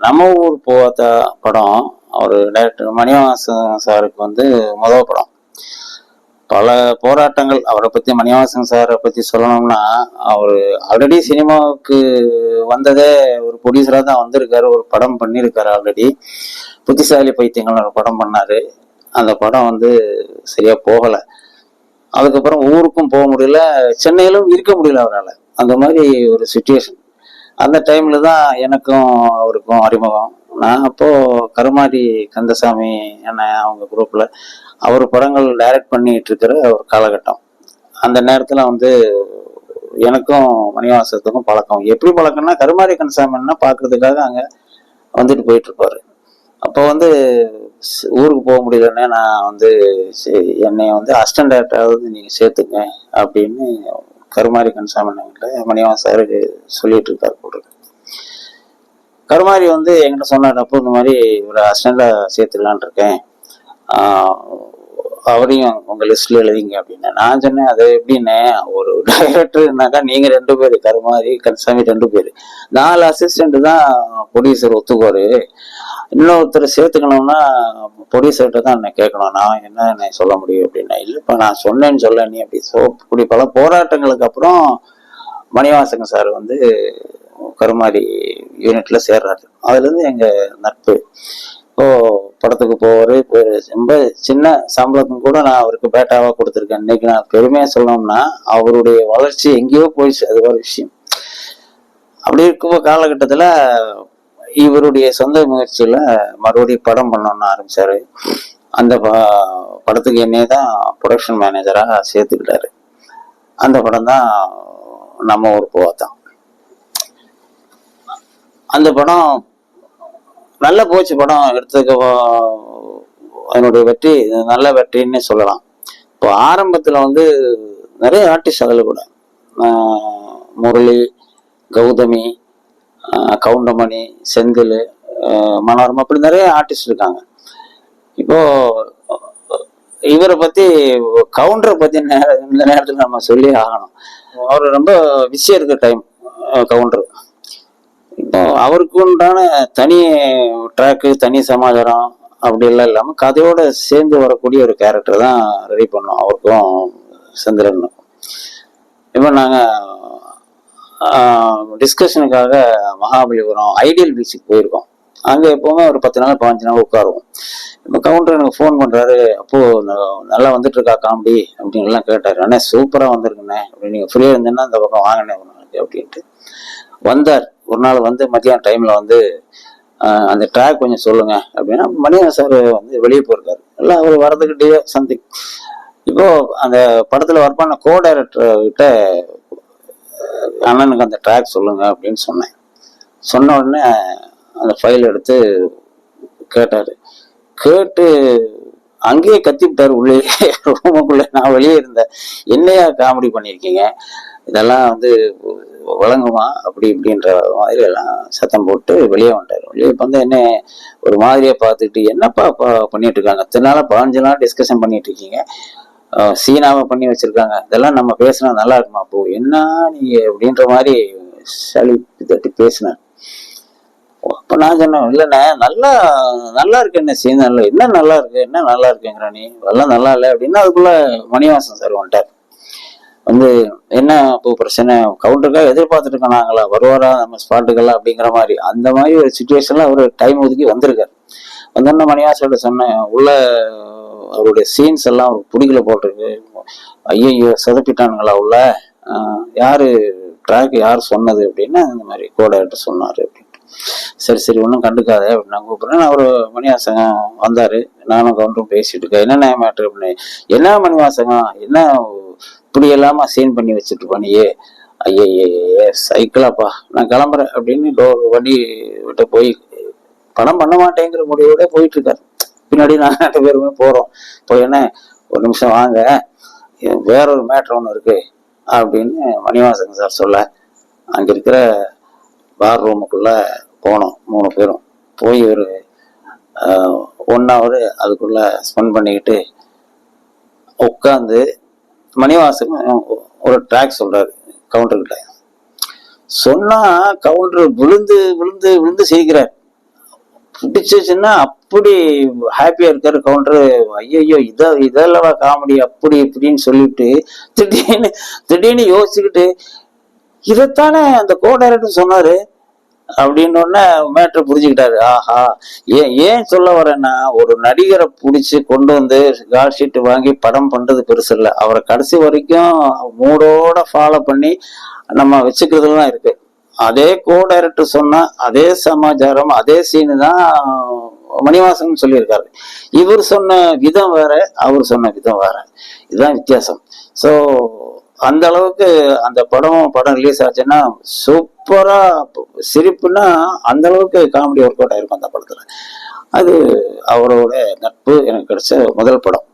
நம்ம ஊர் போத்த படம் அவர் டைரக்டர் மணிவாசன் சாருக்கு வந்து முதல் படம். பல போராட்டங்கள் அவரை பத்தி, மணிவாசன் சாரை பத்தி சொல்லணும்னா, அவர் ஆல்ரெடி சினிமாவுக்கு வந்ததே ஒரு ப்ரொடியூசரா தான் வந்திருக்காரு. ஒரு படம் பண்ணியிருக்காரு ஆல்ரெடி. புத்திசாலி பைத்தியங்கள் ஒரு படம் பண்ணாரு. அந்த படம் வந்து சரியா போகல. அதுக்கப்புறம் ஊருக்கும் போக முடியல, சென்னையிலும் இருக்க முடியல அவரால். அந்த மாதிரி ஒரு சுச்சுவேஷன். அந்த டைம்ல தான் எனக்கும் அவருக்கும் அறிமுகம். நான் அப்போ கருமாரி கந்தசாமி அண்ணன் அவங்க குரூப்ல அவர் படங்கள் டைரக்ட் பண்ணிட்டு இருக்கிற ஒரு காலகட்டம். அந்த நேரத்துல வந்து எனக்கும் மணிவாசத்துக்கும் பழக்கம். எப்படி பழக்கம்னா, கருமாரி கந்தசாமின்னா பாக்குறதுக்காக அங்க வந்துட்டு போயிட்டு இருப்பாரு. அப்போ வந்து ஊருக்கு போக முடியலன்னே நான் வந்து என்னை வந்து அசிஸ்டன்ட் டைரக்டராவது நீங்க சேர்த்துங்க அப்படின்னு கருமாரி கந்தசாமி மணிவாசன் சாருக்கு சொல்லிட்டு இருக்காரு போட்டு. கருமாரி வந்து என்கிட்ட சொன்னார், அப்போ இந்த மாதிரி ஒரு அசிஸ்டண்டா சேர்த்துக்கலான் இருக்கேன், அவரையும் உங்க லிஸ்ட்ல எழுதிங்க அப்படின்னு. நான் சொன்னேன், அது எப்படின்னு, ஒரு டைரக்டர்னாக்கா நீங்க 2 பேரு, கருமாரி கந்தசாமி 2 பேரு, 4 அசிஸ்டன்ட் தான் ப்ரொடியூசர் ஒத்துக்குவாரு. இன்னொருத்தர் சேர்த்துக்கணும்னா ப்ரொடியூசர்கிட்ட தான் என்ன கேட்கணும், நான் என்ன சொல்ல முடியும் அப்படின்னா. இல்லப்பா நான் சொன்னேன்னு சொல்ல நீ அப்படி. இப்படி பல போராட்டங்களுக்கு அப்புறம் மணிவாசன் சார் வந்து கருமாரி யூனிட்ல சேர்றாரு. அதுல இருந்து எங்க நட்பு. இப்போ படத்துக்கு போவாரு. ரொம்ப சின்ன சம்பளத்துக்கும் கூட நான் அவருக்கு பேட்டாவா கொடுத்துருக்கேன். இன்னைக்கு நான் பெருமையா சொல்லணும்னா அவருடைய வளர்ச்சி எங்கேயோ போயிடுச்சு, அது ஒரு விஷயம். அப்படி இருக்கும் காலகட்டத்துல இவருடைய சொந்த முயற்சியில மறுபடியும் படம் பண்ணணும்னு ஆரம்பிச்சாரு. அந்த படத்துக்கு என்னையே தான் ப்ரொடக்ஷன் மேனேஜரா சேர்த்துக்கிட்டாரு. அந்த படம் தான் நம்ம ஊர் போவாதான். அந்த படம் நல்ல போச்சு. படம் எடுத்ததுக்கு அதனுடைய வெற்றி நல்ல வெற்றின்னு சொல்லலாம். இப்போ ஆரம்பத்துல வந்து நிறைய ஆர்டிஸ்ட் அதில் கூட முரளி, கௌதமி, கவுண்டமணி, செந்தில், மனோரமா, அப்படி நிறைய ஆர்டிஸ்ட் இருக்காங்க. இப்போ இவரை பத்தி, கவுண்டரை பத்தி இந்த நேரத்தில் நம்ம சொல்லி ஆகணும். அவர் ரொம்ப பிஸியா இருக்க டைம் கவுண்டர். இப்போ அவருக்கு உண்டான தனி ட்ராக்கு, தனி சமாச்சாரம் அப்படி எல்லாம் இல்லாம கதையோட சேர்ந்து வரக்கூடிய ஒரு கேரக்டர் தான் ரெடி பண்ணோம் அவருக்கும் சந்திரனுக்கும். இப்போ நாங்க டிஸ்கஷனுக்காக மகாபலிபுரம் ஐடியல் பீச்சுக்கு போயிருக்கோம். அங்க எப்பவுமே ஒரு 10 நாள் 15 நாள் உட்காருவோம். இப்போ கவுண்டர் எனக்கு ஃபோன் பண்றாரு, அப்போ நல்லா வந்துட்டு இருக்கா காமெடி அப்படின்னு எல்லாம் கேட்டாரு. அண்ணே சூப்பரா வந்திருக்குண்ணே, அப்படி நீங்க ஃப்ரீயா இருந்தேன்னா இந்த பக்கம் வாங்கினே அப்படின்ட்டு வந்தார். ஒரு நாள் வந்து மத்தியான டைம்ல வந்து அந்த ட்ராக் கொஞ்சம் சொல்லுங்க அப்படின்னா, மணிவன் சார் வந்து வெளியே போயிருக்காரு. எல்லாம் அவர் வரதுக்கிட்டே சம்திங். இப்போ அந்த படத்துல ஒர்க் பண்ண கோ டைரக்டர் கிட்ட அண்ணனுக்கு அந்த ட்ராக் சொல்லுங்க அப்படின்னு சொன்னேன். சொன்ன உடனே அந்த ஃபைல் எடுத்து கேட்டாரு. கேட்டு அங்கேயே கத்திவிட்டாரு உள்ளே ரூமுக்குள்ள. நான் வெளியே இருந்தேன். என்னையா காமெடி பண்ணியிருக்கீங்க, இதெல்லாம் வந்து வழங்குமா அப்படி இப்படின்ற மாதிரி எல்லாம் சத்தம் போட்டு வெளியே வந்துட்டாரு. வெளியே வந்து என்ன ஒரு மாதிரியா பார்த்துட்டு, என்னப்பா பண்ணிட்டு இருக்காங்க, இத்தனை நாளா 15 நாள் டிஸ்கஷன் பண்ணிட்டு இருக்கீங்க, சீனாவை பண்ணி வச்சிருக்காங்க, இதெல்லாம் நம்ம பேசினா நல்லா இருக்குமா, அப்போ என்ன நீங்க அப்படின்ற மாதிரி சளி தட்டி பேசினேன். அப்ப நான் சொன்னேன், இல்லைண்ணே நல்லா நல்லா இருக்கு, என்ன சீன் நல்லா, என்ன நல்லா இருக்கு, என்ன நல்லா இருக்குங்கிற நீ, எல்லாம் நல்லா இல்லை அப்படின்னா. அதுக்குள்ள மணிவாசன் சார் வந்துட்டார். வந்து என்ன இப்போ பிரச்சனை, கவுண்டருக்காக எதிர்பார்த்துட்டு இருக்கோம் நாங்களா, வருவாரா நம்ம ஸ்பாட்டுக்கெல்லாம் அப்படிங்கிற மாதிரி. அந்த மாதிரி ஒரு சுச்சுவேஷன்ல அவர் டைம் ஒதுக்கி வந்திருக்காரு. வந்தோன்னா மணிவாசோட சொன்னேன், உள்ள அவருடைய சீன்ஸ் எல்லாம் அவருக்கு பிடிக்கல போட்டிருக்கு, ஐயோ சொதப்பிட்டானுங்களா உள்ள, யாரு ட்ராக் யார் சொன்னது அப்படின்னா இந்த மாதிரி கோடாயிட்ட சொன்னாரு அப்படின்ட்டு. சரி சரி ஒன்றும் கண்டுக்காத அப்படின்னு நான் கூப்பிடுறேன். அவர் மணிவாசகம் வந்தாரு. நானும் கவுண்டரும் பேசிட்டு இருக்கேன், என்னென்ன மேட்ரு அப்படின்னு. என்ன மணிவாசகம், என்ன இப்படி எல்லாமா சீன் பண்ணி வச்சுட்டு பண்ணியே, ஐயே சைக்கிளாப்பா நான் கிளம்புறேன் அப்படின்னு வண்டி விட்டு போய் படம் பண்ண மாட்டேங்கிற முடிவோட போயிட்டு இருக்காரு. பின்னாடி நாங்கள் 2 பேருமே போறோம். போய் என்ன ஒரு நிமிஷம் வாங்க, வேறொரு மேட்ரு ஒன்று இருக்கு அப்படின்னு மணிவாசன் சார் சொல்ல, அங்க இருக்கிற பார் ரூமுக்குள்ள போனோம் 3 பேரும். போய் ஒரு 1 hour அதுக்குள்ள ஸ்பெண்ட் பண்ணிக்கிட்டு உட்காந்து மணிவாசன் ஒரு ட்ராக் சொல்றாரு கவுண்டர்கிட்ட. சொன்னா கவுண்டர் விழுந்து விழுந்து விழுந்து சிரிக்கிறார். பிடிச்சிச்சுன்னா அப்படி ஹாப்பியா இருக்காரு கவுண்டரு. ஐயோ இதெல்லாம் காமெடி அப்படி இப்படின்னு சொல்லிட்டு திடீர்னு திடீர்னு யோசிச்சுக்கிட்டு இதைத்தானே அந்த கோ டைரக்டர் சொன்னாரு அப்படின்னு மேட்ரு புரிஞ்சுக்கிட்டாரு. ஆஹா, ஏன் சொல்ல வரேன்னா, ஒரு நடிகரை பிடிச்சி கொண்டு வந்து கால் ஷீட் வாங்கி படம் பண்றது பெருசு இல்லை, அவரை கடைசி வரைக்கும் மூடோட ஃபாலோ பண்ணி நம்ம வச்சுக்கிறதுலாம் இருக்கு. அதே கோ டைரக்டர் சொன்னா அதே சமாச்சாரம் அதே சீனு தான் மணிவாசன் சொல்லியிருக்காரு. இவர் சொன்ன விதம் வேற, அவர் சொன்ன விதம் வேற, இதுதான் வித்தியாசம். ஸோ அந்த அளவுக்கு அந்த படம் ரிலீஸ் ஆச்சுன்னா சூப்பரா சிரிப்புன்னா அந்த அளவுக்கு காமெடி ஒர்க் அவுட் ஆயிருக்கும் அந்த படத்துல. அது அவரோட நட்பு எனக்கு கிடைச்ச முதல் படம்.